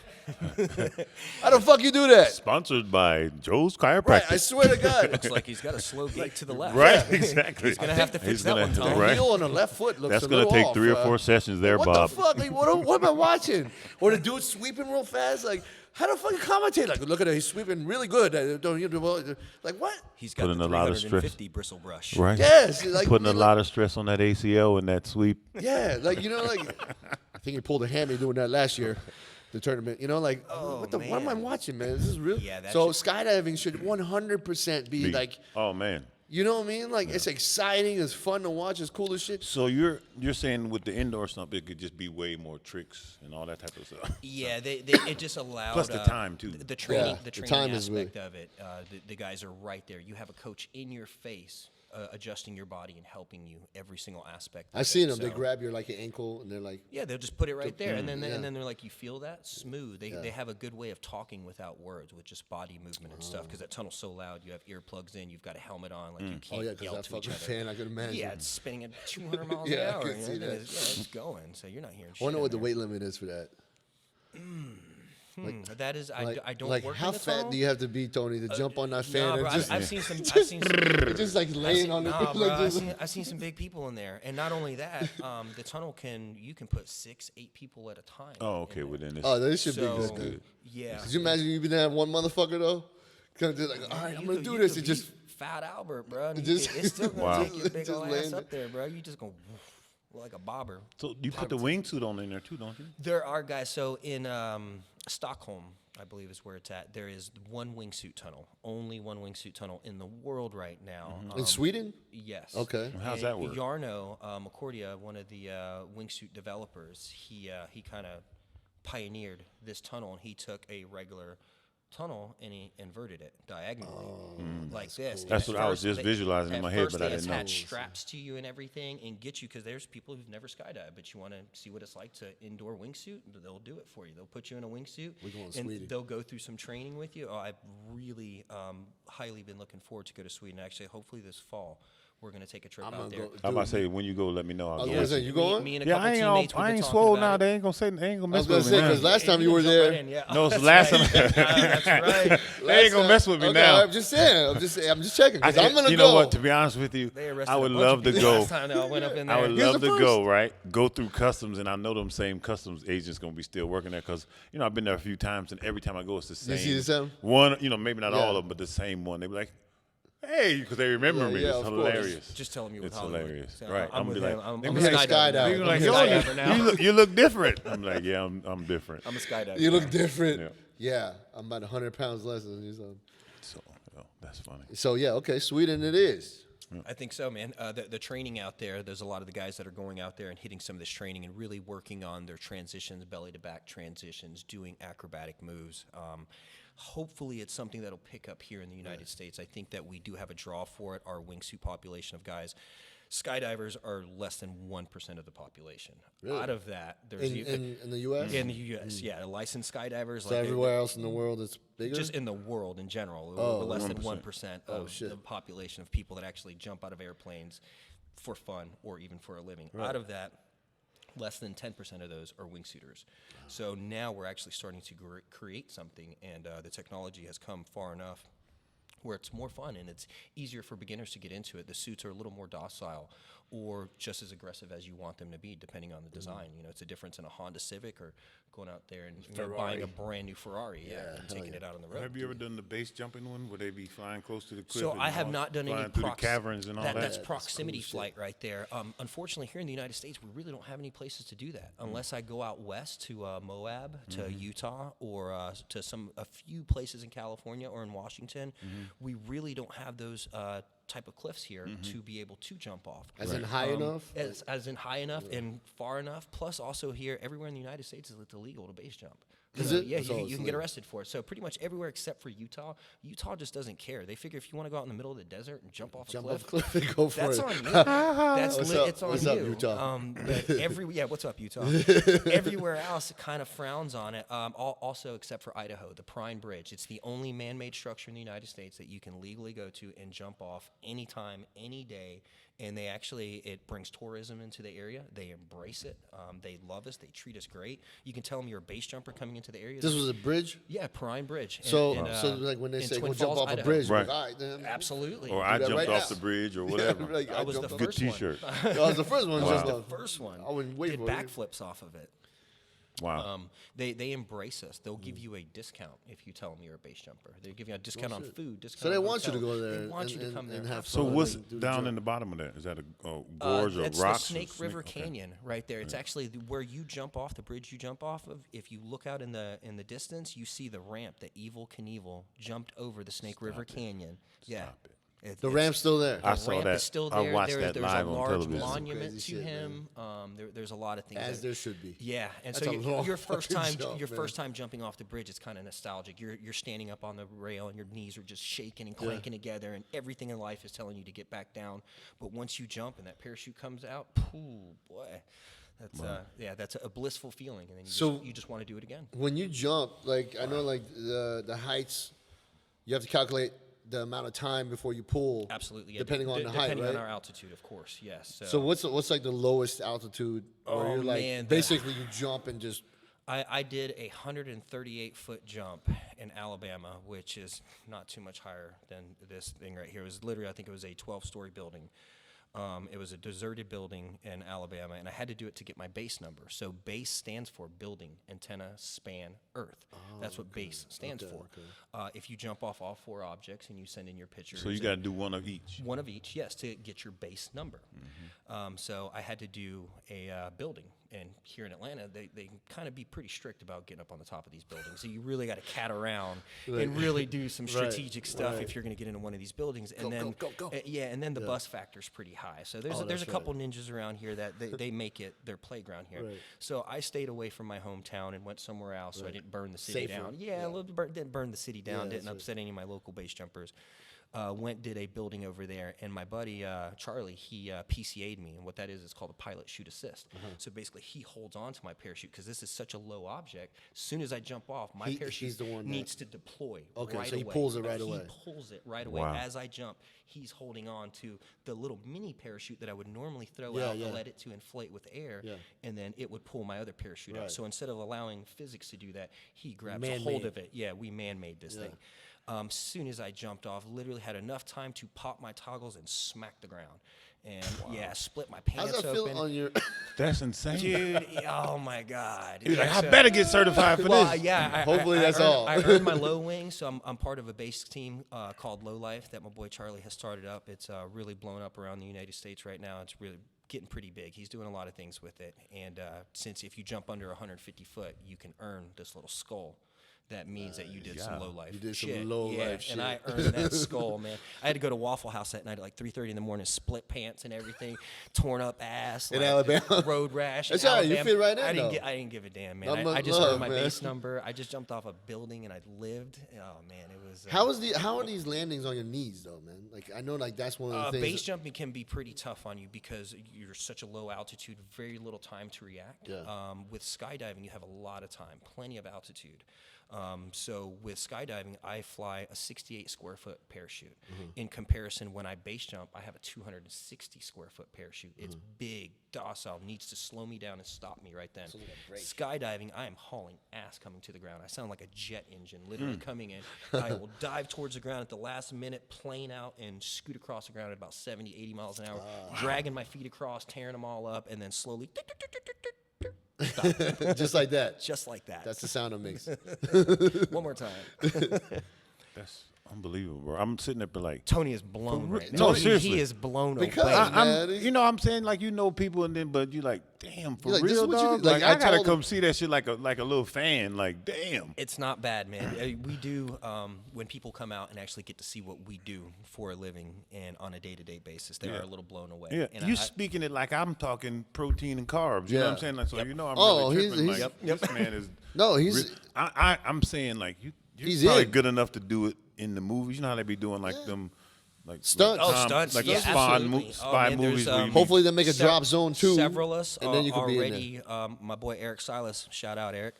How the fuck you do that? Sponsored by Joe's Right, Chiropractic. I swear to God. Looks like he's got a slow gait to the left. Right, exactly. He's gonna have to fix He's that gonna- one, Tom. The Right. heel on the left foot looks That's a gonna little take off, 3 or 4 sessions there, what Bob. the fuck? Like, what am I watching? Or the dude sweeping real fast? Like, how the fuck you commentate? Like, look at it, he's sweeping really good. Like, what? He's got Putting the a lot of stress. 350 bristle brush. Right. Yes. Like, Putting a like, lot of stress on that ACL and that sweep. Yeah, like, you know, like, I think he pulled a hammy doing that last year. The tournament, you know, like, what am I man. watching, man? This is real. Yeah, that so should- skydiving should 100% be like, Oh man. you know what I mean? Like, it's exciting, it's fun to watch, it's cool as shit. So you're saying with the indoor stuff, it could just be way more tricks and all that type of stuff. Yeah, it just allowed Plus the time, too. The training, Yeah, the the training time is aspect really- of it. The guys are right there. You have a coach in your face, adjusting your body and helping you every single aspect. Of I've seen it. them. They So- grab your like your ankle and they're like, Yeah, they'll just put it right there, and then yeah. and then they're like, "You feel that? Smooth." They have a good way of talking without words, with just body movement and stuff. Because that tunnel's so loud, you have earplugs in, you've got a helmet on, like you can't oh yeah, because yell that to each fucking other. fan, I can imagine. Yeah, it's spinning at 200 miles Yeah, I an hour. can You know, see and that. it's going, so you're not hearing I shit. wonder in what the there. weight limit is for that. That is, I don't like work how in the fat tunnel. do you have to be, Tony, to jump on that fan Nah, and bro, just, I've seen some. I've seen some. just like laying on it? Nah, bro, like I've this? seen some big people in there, and not only that, the tunnel you can put 6, 8 people at a time. Oh, okay. Well then, Oh, this should So, be good. Then. yeah. Could you imagine you be there one motherfucker though? Kind of just like, all right, I'm gonna do You this. could And just be Fat Albert, bro. And just- it's still gonna Wow. take your big Just old laying ass there. up there, bro. You just go like a bobber. So you put the wingsuit on in there too, don't you? There are guys. So in Stockholm, I believe is where it's at. There is one wingsuit tunnel, only one wingsuit tunnel in the world right now. in Sweden. Yes. Okay. How's And that work? Yarno Macordia, one of the wingsuit developers, he kind of pioneered this tunnel, and he took a regular tunnel and he inverted it diagonally like this. And That's at what I was first just visualizing in at my head, first but I they didn't know. attach straps to you and everything and get you, because there's people who've never skydived, but you want to see what it's like to indoor wingsuit. They'll do it for you. They'll put you in a wingsuit going to and Sweden. they'll go through some training with you. Oh, I've really highly been looking forward to go to Sweden. Actually, hopefully this fall. we're going to take a trip I'm out gonna there. go. I'm about to Dude, say when you go, let me know. I I'll was go gonna with say, you. you going? Me and a Yeah, couple I teammates, we've been ain't talking swole about now. it. They ain't gonna I was mess gonna with me say now. because last Hey, time you can were jump there, right in, yeah. No, it's the That's last right. time. That's right. They ain't gonna mess with me okay, now. I'm just saying. I'm just checking because I'm gonna you go. know what? To be honest with you, They arrested I would a bunch of love to people go. last time that I went up in there. I would Here's love the to first. go, right? Go through customs, and I know them same customs agents gonna be still working there because I've been there a few times, and every time I go, it's the same. You see the same? One, maybe not Yeah. all of them, but the same one. They be like, "Hey," because they remember me. Yeah, It's of course. hilarious. Just tell them you're with It's Hollywood. hilarious, So right? I'm gonna with be him. like, I'm they a be like, skydiver now. They're I'm like, a "Yo, skydiver now. you look different." I'm like, "Yeah, I'm different." I'm a skydiver. You look different. Yeah. Yeah, I'm about 100 pounds less than you. So that's funny. So yeah, okay, Sweden it is. I think so, man. The training out there, there's a lot of the guys that are going out there and hitting some of this training and really working on their transitions, belly to back transitions, doing acrobatic moves. Hopefully it's something that'll pick up here in the United States. I think that we do have a draw for it. Our wingsuit population of guys, skydivers are less than 1% of the population. Really? Out of that, there's In the U.S. in the U.S., yeah, licensed skydivers. So everywhere else in the world it's bigger. just in the world in general, Oh, we're less than 1%. 1% Oh, of shit. the population of people that actually jump out of airplanes for fun or even for a living. Out of that, less than 10% of those are wingsuiters. So now we're actually starting to create something, and the technology has come far enough where it's more fun and it's easier for beginners to get into it. The suits are a little more docile or just as aggressive as you want them to be, depending on the design. It's a difference in a Honda Civic or going out there and buying a brand new Ferrari, and taking it out on the road. Have you ever done the base jumping one where they be flying close to the cliff? So and I have all- not done any flying through the caverns and all that. That's That's proximity cool shit. flight right there. Unfortunately, here in the United States, we really don't have any places to do that unless I go out west to Moab, to Utah, or to a few places in California or in Washington. We really don't have those type of cliffs here to be able to jump off. As in high enough. As in high enough and far enough. Plus, also here, everywhere in the United States, it's illegal to base jump. Is So, it? yeah, That's all you it's can get illegal. arrested for it. So pretty much everywhere except for Utah. Utah just doesn't care. They figure if you want to go out in the middle of the desert and jump off Jump a off cliff, the cliff and go for that's it. on you. That's What's up? it's on What's you. up, Utah? But what's up, Utah? Everywhere else kind of frowns on it. Also, except for Idaho, the Prime Bridge. It's the only man-made structure in the United States that you can legally go to and jump off anytime, any day. And it brings tourism into the area. They embrace it. They love us. They treat us great. You can tell them you're a base jumper coming into the area. This was a bridge. Yeah, Prime Bridge. So like when they in say Twin go jump Falls, off a Idaho. bridge, Right. like, all right, then. Absolutely. Or I that jumped right off now. the bridge or whatever. Like, I was the jumped off- Good first one. T-shirt. That was the first one. Wow. Just The first one. I wouldn't wait did for it. backflips off of it. Wow. They embrace us. They'll give you a discount if you tell them you're a base jumper. They give you a discount on shit. food. Discount So they on want you to hotel. go there They want you to and- come there and have So fun. what's do the down jump. in the bottom of that? Is that a gorge or It's rocks? the or Snake River okay. Canyon right there. It's actually where you jump off the bridge. You jump off of. If you look out in the distance, you see the ramp that Evil Knievel jumped over the Snake River Canyon. Yeah. Stop it. The ramp's still there. I The saw ramp that. is still I there. watched that There's live a on large television. monument Crazy to shit, him. There's a lot of things. As that- there should be. Yeah, and That's so a long your first fucking time, jump, your man. first time jumping off the bridge, it's kind of nostalgic. You're standing up on the rail and your knees are just shaking and clanking together, and everything in life is telling you to get back down. But once you jump and that parachute comes out, pooh, boy, that's a blissful feeling, and then you just want to do it again. When you jump, like I know, like the heights, you have to calculate the amount of time before you pull. Absolutely, yeah. Depending on the height, depending right? on our altitude, of course, yes. So what's like the lowest altitude where Oh, you're like man, basically you jump and just I did a 138-foot jump in Alabama, which is not too much higher than this thing right here. It was literally, I think it was a 12-story building. It was a deserted building in Alabama, and I had to do it to get my base number. So base stands for building, antenna, span, earth. That's what base stands for. If you jump off all four objects and you send in your pictures. So you got to do one of each. One of each, yes, to get your base number. So I had to do a building. And here in Atlanta, they kind of be pretty strict about getting up on the top of these buildings. So you really got to cat around and really do some strategic stuff if you're going to get into one of these buildings. And go. And then the bus factor's pretty high. So there's a couple ninjas around here that they make it their playground here. Right. So I stayed away from my hometown and went somewhere else so I didn't burn the city Safer. down. Yeah, didn't burn the city down, didn't upset any of my local base jumpers. did a building over there, and my buddy Charlie, he PCA'd me, and what that is, it's called a pilot chute assist. So basically, he holds on to my parachute because this is such a low object. As soon as I jump off, my parachute needs to deploy. Okay, right so he away. pulls it right away. He pulls it right away. Wow. As I jump, he's holding on to the little mini parachute that I would normally throw out and let it to inflate with air, and then it would pull my other parachute out. So instead of allowing physics to do that, he grabs a hold of it. Yeah, we man-made this thing. Soon as I jumped off, literally had enough time to pop my toggles and smack the ground. And split my pants How's that open. feel on your? That's insane. Dude, oh my God. He's like, I better get certified for Well, this. yeah. Hopefully that's all. I earned my low wing, so I'm part of a base team called Low Life that my boy Charlie has started up. It's really blown up around the United States right now. It's really getting pretty big. He's doing a lot of things with it. And since if you jump under 150 foot, you can earn this little skull. That means that you did some low life You did shit. some low life shit. And I earned that skull, man. I had to go to Waffle House that night at like 3:30 in the morning, split pants and everything, torn up ass. In like, Alabama? Road rash. That's in all right. You Alabama. fit right in, I didn't give a damn, man. Not I much just love, earned my man. base number. I just jumped off a building and I lived. Oh, man, it was. How are these landings on your knees though, man? Like I know, like that's one of the things. Base jumping can be pretty tough on you because you're such a low altitude, very little time to react. Yeah. With skydiving, you have a lot of time, plenty of altitude. So with skydiving, I fly a 68 square foot parachute. In comparison, when I base jump, I have a 260 square foot parachute. It's big, docile, needs to slow me down and stop me right then. Skydiving, I am hauling ass coming to the ground. I sound like a jet engine literally coming in. I will dive towards the ground at the last minute, plane out, and scoot across the ground at about 70, 80 miles an hour, dragging my feet across, tearing them all up, and then slowly stop. Just like that. Just like that. That's the sound it makes. One more time. That's unbelievable, bro. I'm sitting there, but like, Tony is blown real- right no, now. seriously. He is blown Because away. man, I'm saying, like, people, and then, but you like, damn, for You're like, this is real, what you dog. do. Like, Like, I I gotta told come him- see that shit like a little fan. Like, damn. It's not bad, man. We do, when people come out and actually get to see what we do for a living and on a day-to-day basis, they are a little blown away. Yeah, And you speaking it like I'm talking protein and carbs. You know what I'm Yeah. saying? Like, so you know, I'm Oh, really he's- tripping. he's- Like, this man is. No, he's- I'm saying like you're He's probably in. good enough to do it in the movies. You know how they be doing like them, like Stunts. like Oh, stunts, like yeah, spy absolutely. Oh, man, movies. there's, where you Hopefully they make a drop zone too. Several of us and then you could be in already. My boy Eric Silas, shout out Eric.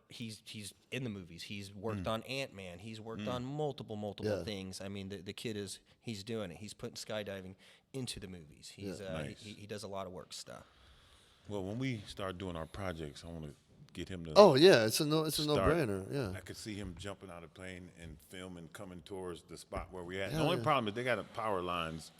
He's in the movies. He's worked on Ant-Man. He's worked on multiple Yeah. things. I mean, the kid he's doing it. He's putting skydiving into the movies. He's Nice. he does a lot of work stuff. Well, when we start doing our projects, I want to get him to. Oh yeah, it's a start. no-brainer. Yeah. I could see him jumping out of the plane and filming coming towards the spot where we at. The only problem is they got power lines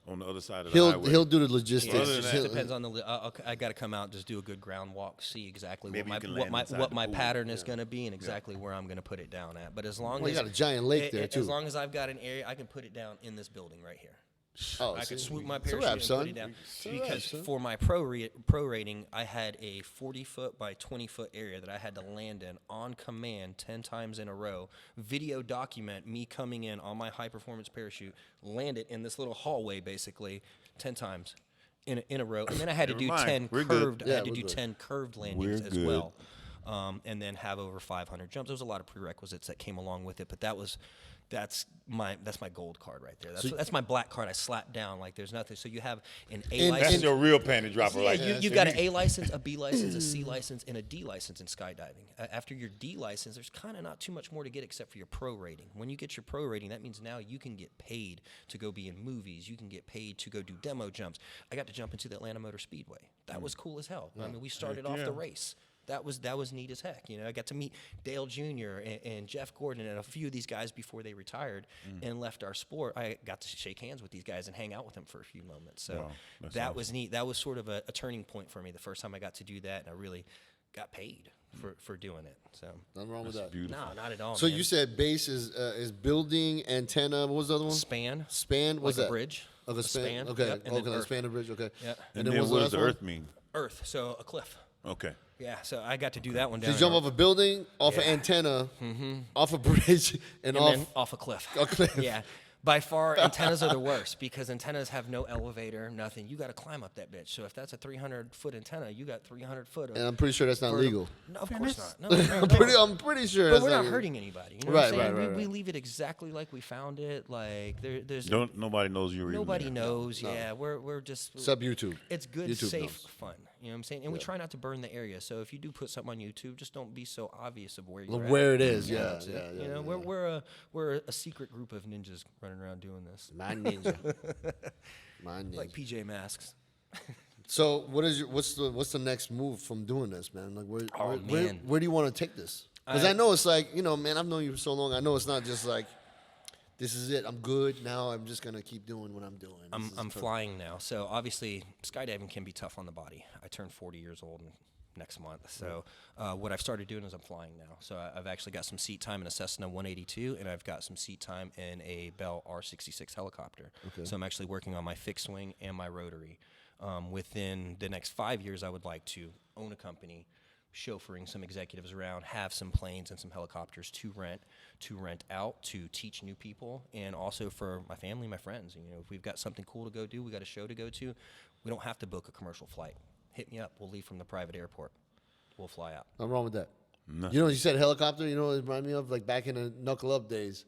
on the other side of the highway. He'll do the logistics. Other than It that- depends on the. I got to come out, just do a good ground walk, see exactly Maybe you what can my land inside what the my pool. pattern is going to be and exactly where I'm going to put it down at. But as long Well, as you got a giant lake there, too. as long as I've got an area, I can put it down in this building right here. Oh, I could see, swoop my it's a parachute wrap, and son. put it down. It's a wrap, Because son. for my pro rating, I had a 40-foot by 20-foot area that I had to land in on command 10 times in a row. Video document me coming in on my high-performance parachute, land it in this little hallway basically 10 times in a row. And then I had to Never do mind. 10 We're good. curved. I Yeah, had to we're do good. 10 curved landings We're as good. well. And then have over 500 jumps. There was a lot of prerequisites that came along with it, but that's my gold card right there. That's my black card. I slapped down like there's nothing. So you have an A And- license. That's your real panty dropper. Yeah, Like you've got an A license, a B license, a C license, and a D license in skydiving. After your D license, there's kind of not too much more to get except for your pro rating. When you get your pro rating, that means now you can get paid to go be in movies. You can get paid to go do demo jumps. I got to jump into the Atlanta Motor Speedway. That was cool as hell. I mean, we started off the race. That was neat as heck. You know, I got to meet Dale Jr. and Jeff Gordon and a few of these guys before they retired and left our sport. I got to shake hands with these guys and hang out with them for a few moments. So Wow, that's that awesome. was neat. That was sort of a turning point for me the first time I got to do that, and I really got paid for doing it. So Nothing wrong with that. beautiful. no, not at all. So man. you said base is building, antenna. What was the other one? span, Span. What's like that? a bridge. Oh, the a span. Okay. Yep, and then Okay. earth. Span the bridge. Okay. Yeah. And then what's what the does the last one? earth mean? Earth, so a cliff. Okay. Yeah, so I got to do that one So down. you jump in off a building, off an Yeah. antenna, off a bridge, and and off then off a cliff. a cliff. Yeah. By far, antennas are the worst because antennas have no elevator, nothing. You got to climb up that bitch. So if that's a 300-foot antenna, you got 300 foot. And I'm pretty sure that's not legal. No, of course not. No, no, I'm pretty sure. But that's we're not legal. hurting anybody. You know Right, what I'm saying? right, right, We right. leave it exactly like we found it. Like there's Nobody knows you're even nobody there. knows. Yeah, we're just Except YouTube. It's good, YouTube safe knows. fun. You know what I'm saying? And we try not to burn the area. So if you do put something on YouTube, just don't be so obvious of where you're at. Where it is, yeah, That's it. yeah, You know, yeah. we're a secret group of ninjas running around doing this, My ninja. My ninja. like PJ Masks. So what's the next move from doing this, man? Like where do you want to take this? Because I know it's like, man, I've known you for so long. I know it's not just like, this is it. I'm good now. I'm just gonna keep doing what I'm doing. I'm flying now, so obviously skydiving can be tough on the body. I turned 40 years old next month, so what I've started doing is I'm flying now. So I've actually got some seat time in a Cessna 182, and I've got some seat time in a Bell R66 helicopter. Okay. So I'm actually working on my fixed wing and my rotary. Within the next 5 years, I would like to own a company, chauffeuring some executives around, have some planes and some helicopters to rent out, to teach new people, and also for my family, my friends. If we've got something cool to go do, we got a show to go to, we don't have to book a commercial flight. Hit me up. We'll leave from the private airport. We'll fly out. Nothing wrong with that. No. You said helicopter. You know what it reminded me of? Like back in the Knuckle Up days,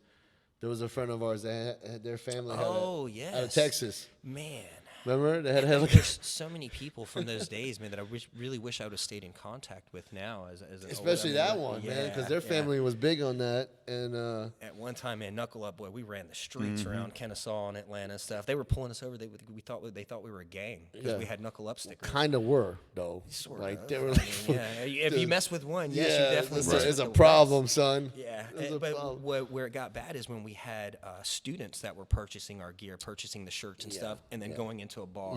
there was a friend of ours that had their family out of yes. Texas. Man. Remember? They had a helicopter. There's so many people from those days, man, that I really wish I would have stayed in contact with now. As an Especially older- that one, man, because their yeah. family was big on that. And At one time, man, Knuckle Up, boy, we ran the streets around Kennesaw and Atlanta and stuff. They were pulling us over. They thought we were a gang because Yeah. we had Knuckle Up stickers. kind of were, though. Sort Like of. they were I like, mean, yeah, if you mess with one, yes, you definitely it's, mess it's with a the problem, rest. son. Yeah, It's a but problem. where it got bad is when we had students that were purchasing our gear, purchasing the shirts and stuff, and then going into a bar,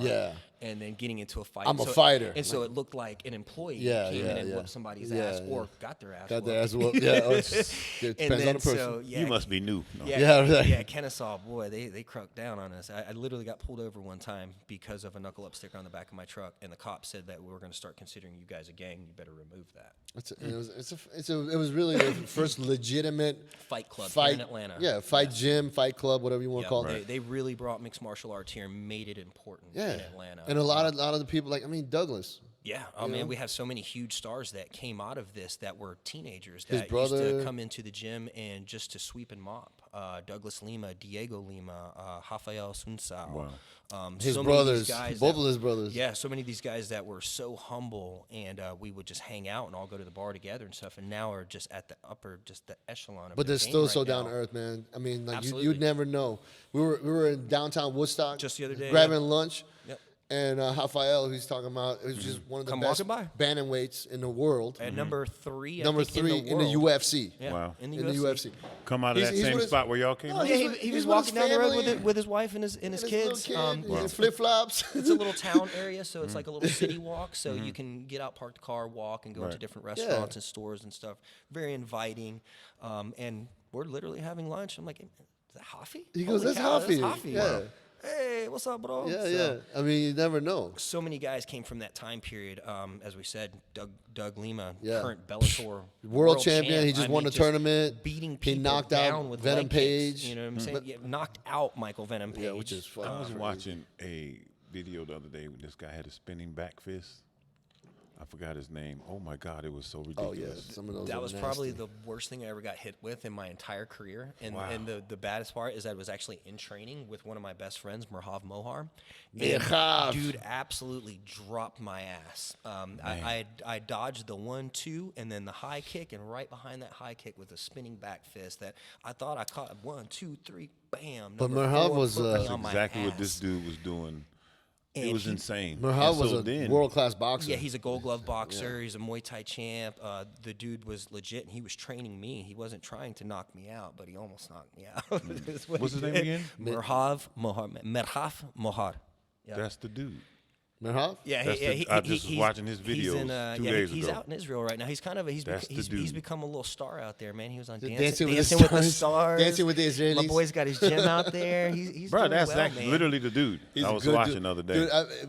and then getting into a fight. I'm a fighter. and so it looked like an employee Yeah, came yeah, in and yeah. whooped somebody's Yeah, ass yeah. or got their ass. Got whooped. there as well. Yeah, it And depends then on the person. so yeah, You must be new. No. yeah, Yeah, yeah, right. yeah, Kennesaw, boy, they crunked down on us. I literally got pulled over one time because of a Knuckle Up sticker on the back of my truck, and the cop said that we were going to start considering you guys a gang. You better remove that. It was really the first legitimate Fight club fight here in Atlanta. Yeah, fight gym, fight club, whatever you want to Yeah, call it. they really brought mixed martial arts here and made it important Yeah, in Atlanta. and a lot of the people, like Douglas. Yeah, oh man, we have so many huge stars that came out of this that were teenagers His that used brother- to come into the gym and just to sweep and mop. Douglas Lima, Diego Lima, Rafael Sunsao. Wow. His so many of brothers, these guys both that- of his brothers. Yeah, so many of these guys that were so humble, and we would just hang out and all go to the bar together and stuff, and now are just at the upper, just the echelon of But their they're game still right so now. down to earth, man. I mean, like Absolutely. you'd never know. We were in downtown Woodstock Just the other day, grabbing yeah. lunch. Yep. And Rafael, who's talking about, it was just one of the Come best walking bantamweights in the world. At number 3, I Number think, 3 in the, world. UFC. Yeah, Wow. in the In the UFC. UFC. Come out of He's- that he's same with his- spot where y'all came No, from? Yeah, He's he with was his walking down the road family with his wife and his And his kids. little kid, Wow. his flip flops. It's a little town area, so it's like a little city walk. So you can get out, park the car, walk, and go Right. to different restaurants and stores and stuff. Very inviting. And we're literally having lunch. I'm like, is that Hafi? He goes, Holy "That's cow, Hafi." Hafi. Yeah. Hey, what's up, bro? Yeah, So- yeah. I mean, you never know. So many guys came from that time period. As we said, Doug Lima, Yeah. current Bellator World champion. champ. He just I won mean, the tournament. beating He people knocked down out with Venom leg kicks, Page. You know what I'm saying? Yeah, knocked out Michael Venom Page. Yeah, which is fun. I was watching a video the other day when this guy had a spinning back fist. I forgot his name. Oh my God, it was so Oh ridiculous. yeah, some of those. That are was nasty. probably the worst thing I ever got hit with in my entire career. And Wow. and the baddest part is that I was actually in training with one of my best friends, Merhav Mohar. And Merhav. dude absolutely dropped my ass. I dodged the 1-2 and then the high kick, and right behind that high kick with a spinning back fist that I thought I caught 1, 2, 3, bam. But Number Merhav 4 was, put me That's on my exactly what ass. this dude was doing. And It was he- insane. Merhav And was so a then- world class boxer. Yeah, he's a Gold Glove boxer. He's a Muay Thai champ. The dude was legit, and he was training me. He wasn't trying to knock me out, but he almost knocked me out. Is what What's he his name did. again? Merhav Mohar. Yeah. That's the dude. Merhav? Yeah, That's yeah. I just was watching his he's videos in, 2 yeah, days he's ago. out in Israel right now. He's kind of he's That's the he's dude. become a little star out there, man. He was on Dancing Dancing with the with the Stars. Stars. Dancing with the Israelis. My boy's got his gym out there. He's Bro, doing that's well, actually man. literally the dude He's I a was good watching dude. the other day.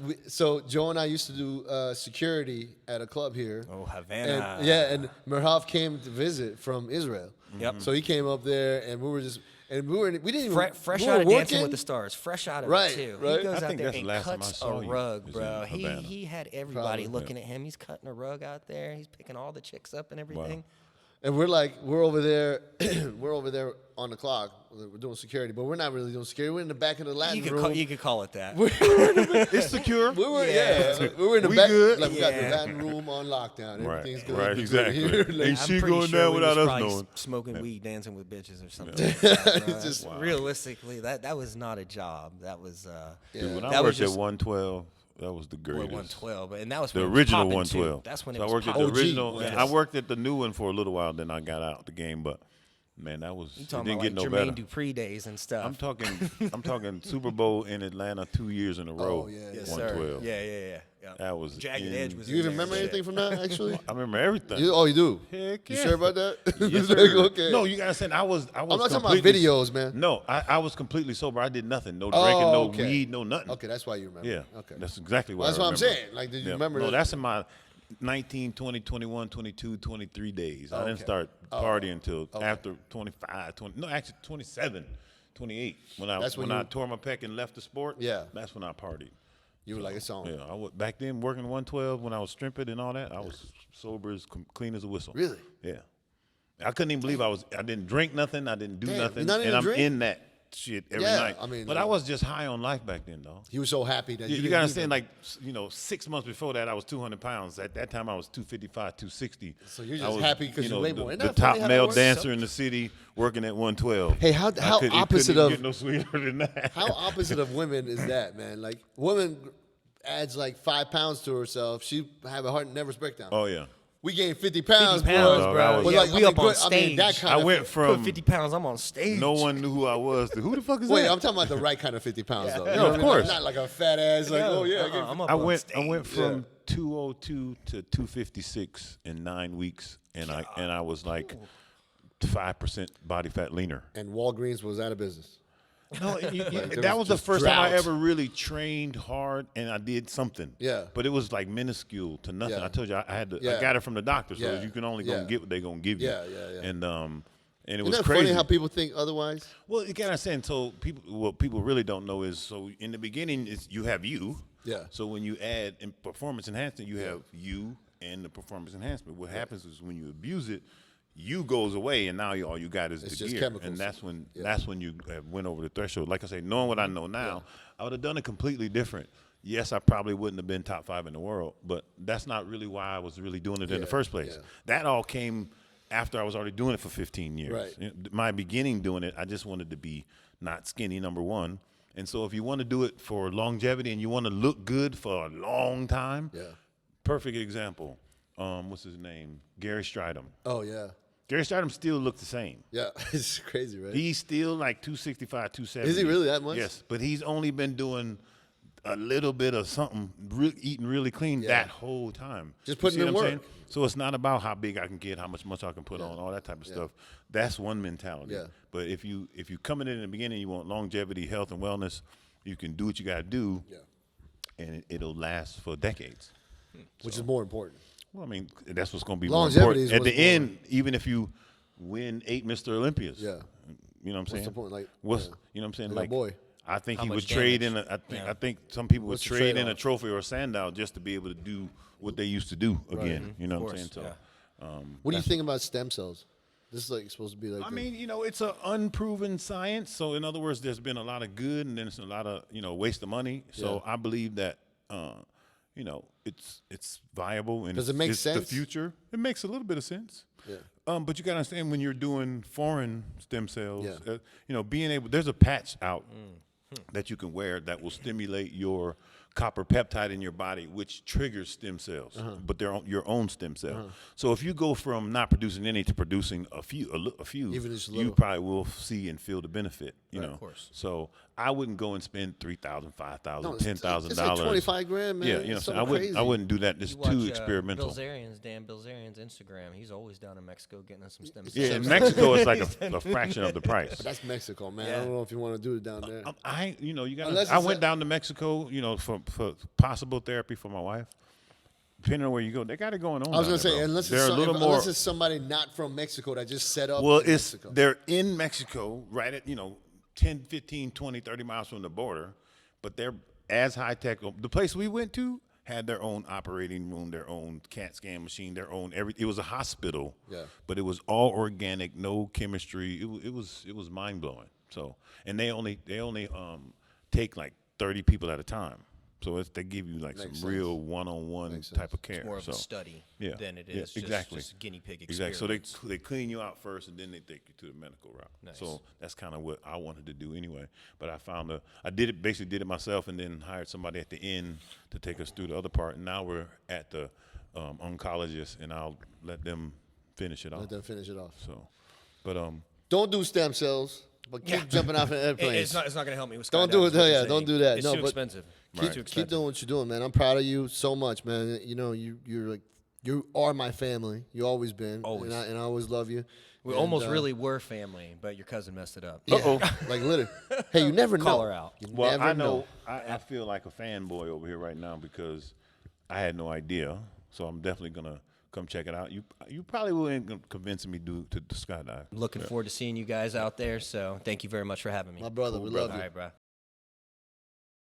Dude, so Joe and I used to do security at a club here. Oh, Havana. And, yeah, and Merhav came to visit from Israel. Yep. So he came up there, and we were just, and we didn't Fresh we out were of Dancing working. with the Stars, fresh out of Right, it too. right. He goes I out think there that's the and last time I cuts saw a you rug, is bro. in Havana. He had everybody Probably. looking at him. He's cutting a rug out there. He's picking all the chicks up and everything. And we're over there, we're over there on the clock. We're doing security, but we're not really doing security. We're in the back of the Latin room. You could call it that. It's secure. We were, Yeah. we were in the We back. good. Like we got the Yeah. Latin room on lockdown. Right, Everything's good. right, We're good exactly. here. Like, Ain't I'm she pretty going sure down we without was us probably knowing? smoking weed, dancing with bitches or something. like that, bro. just- Realistically, that was not a job. That was Dude, when that I was worked at just 112, that was the well, greatest. 112, and that was The when it was original popping, too. 112. That's when it So was I worked at the popping. original. yes. I worked at the new one for a little while, then I got out the game. But man, that was You it talking didn't about get like no Jermaine better. Dupri days and stuff. I'm talking Super Bowl in Atlanta 2 years in a row. Oh, yeah, yes, 112. sir. Yeah. That was Jagged in- Edge was. You in even there remember and anything shit. from that? Actually, I remember everything. you do. Heck You yeah. sure about that? Yes, Like, sir. okay. No, you gotta say I was. I'm not talking about completely- videos, man. No, I was completely sober. I did nothing. No drinking, no okay. weed, no nothing. Okay, that's why you remember. Yeah. Okay. That's exactly what Well, that's I what I'm remember. saying. Like, did you Yeah. remember? No, that? that's in my 19, 20, 21, 22, 23 days. I didn't Okay. start partying until after 25, 20, no, actually 27, 28. That's when I you- tore my pec and left the sport. Yeah. That's when I partied. You were like, it's on. Yeah, back then working 112 when I was stripping and all that. I was sober as clean as a whistle. Really? Yeah. I couldn't even believe I didn't drink nothing. I didn't do Damn, nothing. you're not even And I'm drink? in that shit every Yeah, night. I mean, but I was just high on life back then, though. He was so happy that You didn't gotta do understand, nothing. like, 6 months before that, I was 200 pounds. At that time, I was 255, 260. So you're I just was, happy 'cause you weigh more. Isn't The that funny top how that male works? dancer in the city working at 112. Hey, how It couldn't opposite even of get no sweeter than that. how opposite of women is that, man? Like, women adds like 5 pounds to herself. She have a heart and nervous breakdown. Oh yeah. We gained 50 pounds, 50 pounds, boy. bro. But Yeah, like, we up on good- I mean, that stage. kind I of went Put from 50 pounds. I'm on stage. no one knew who I was to who the fuck is Wait, that? I'm talking about the right kind of 50 pounds, though. You Yeah, know of what I mean? course. Not like a fat ass, like, oh, yeah. I get I'm up I on went stage. from 202 to 256 in 9 weeks, and I was like 5% body fat leaner. And Walgreens was out of business. No, there that was was the just first time I drought. ever really trained hard, and I did something. Yeah. But it was like minuscule to nothing. Yeah. I told you I had to. Yeah. I got it from the doctor, so Yeah. you can only Yeah. gonna get what they gonna give you. Yeah, yeah, yeah. And it Isn't was that crazy. funny how people think otherwise? Well, you gotta understand. So what people really don't know is, so in the beginning, you have you. Yeah. So when you add in performance enhancement, you have you and the performance enhancement. What happens is when you abuse it, you goes away, and now all you got is It's the just gear, chemicals. and that's when you went over the threshold. Like I say, knowing what I know now, I would have done it completely different. Yes, I probably wouldn't have been top 5 in the world, but that's not really why I was really doing it in the first place. yeah. That all came after I was already doing it for 15 years. Right. You know, my beginning doing it, I just wanted to be not skinny, number one. And so if you want to do it for longevity and you want to look good for a long time, perfect example. What's his name? Gary Stridham. Oh, yeah. Gary Stridham still looked the same. Yeah. It's crazy, right? He's still like 265, 270. Is he really that much? Yes, but he's only been doing a little bit of something, eating really clean that whole time. Just You putting see in what I'm work. saying? So it's not about how big I can get, how much muscle I can put on, all that type of stuff. That's one mentality. Yeah. But if you coming in the beginning, you want longevity, health, and wellness, you can do what you got to do, and it'll last for decades. Which is more important. Well, I mean, that's what's going to be more Longevity important. is At what's the more- end, even if you win 8 Mr. Olympias, Yeah. you know what I'm saying? the point? Like, What's yeah. you know what I'm saying? Like a Like, boy. I think How he would much trade damage? I think some people would What's the trade in a trade-off? trophy or a sandow just to be able to do what they used to do again. You know what I'm saying? course, So, What do you think about stem cells? This is like supposed to be like. I mean, it's an unproven science. So in other words, there's been a lot of good and then there's a lot of waste of money. So I believe that it's viable and Does it make it's the sense? future. It makes a little bit of sense. Yeah. But you gotta understand when you're doing foreign stem cells, Yeah. being able, there's a patch out that you can wear that will stimulate your copper peptide in your body, which triggers stem cells, but they're your own stem cells. So if you go from not producing any to producing a few, Even just a you little. probably will see and feel the benefit. You know, of course. So I wouldn't go and spend $3,000, $5,000, No, it's- $10,000. it's like 25 grand, man. Yeah, It's so something I wouldn't. crazy. I wouldn't do that. It's You too watch, experimental. Dan Bilzerian's Instagram. He's always down in Mexico getting us some stem cells. Yeah, in Mexico, it's like a fraction of the price. That's Mexico, man. I Yeah. don't know if you want to do it down there. You got. Unless I it's went a- down to Mexico, for possible therapy for my wife. depending on where you go, they got it going on. I was down gonna say, there, bro. unless They're it's, a little more. unless it's somebody not from Mexico that just set up Well, in Mexico. they're in Mexico, right at 10, 15, 20, 30 miles from the border, but they're as high tech. The place we went to had their own operating room, their own CAT scan machine, their own everything. It was a hospital, but it was all organic, no chemistry. It was mind blowing. So, and they only take like 30 people at a time. So they give you like Makes some sense. real one-on-one type of care. More of so, a study yeah. than it Yeah, is exactly. just guinea pig experience. Exactly. So they clean you out first, and then they take you to the medical route. Nice. So that's kind of what I wanted to do anyway. But I basically did it myself, and then hired somebody at the end to take us through the other part. And now we're at the oncologist, and I'll let them finish it off. Let them finish it off. So, but Don't do stem cells, but keep jumping off an airplane. It's not going to help me with Don't do skydiving, it. is what you're Yeah, don't saying. do that. It's No, too but expensive. Keep, Too keep expensive. doing what you're doing, man. I'm proud of you so much, man. You're like you are my family. You always been. Always. And I always love you. We And, almost really were family, but your cousin messed it up. Yeah, like literally. Hey, you never know. Call her out. You well, never I know I feel like a fanboy over here right now because I had no idea. So I'm definitely gonna come check it out. You probably will end up convincing me to skydive. Looking forward to seeing you guys out there. So thank you very much for having me. My brother, we love you. All right, bro.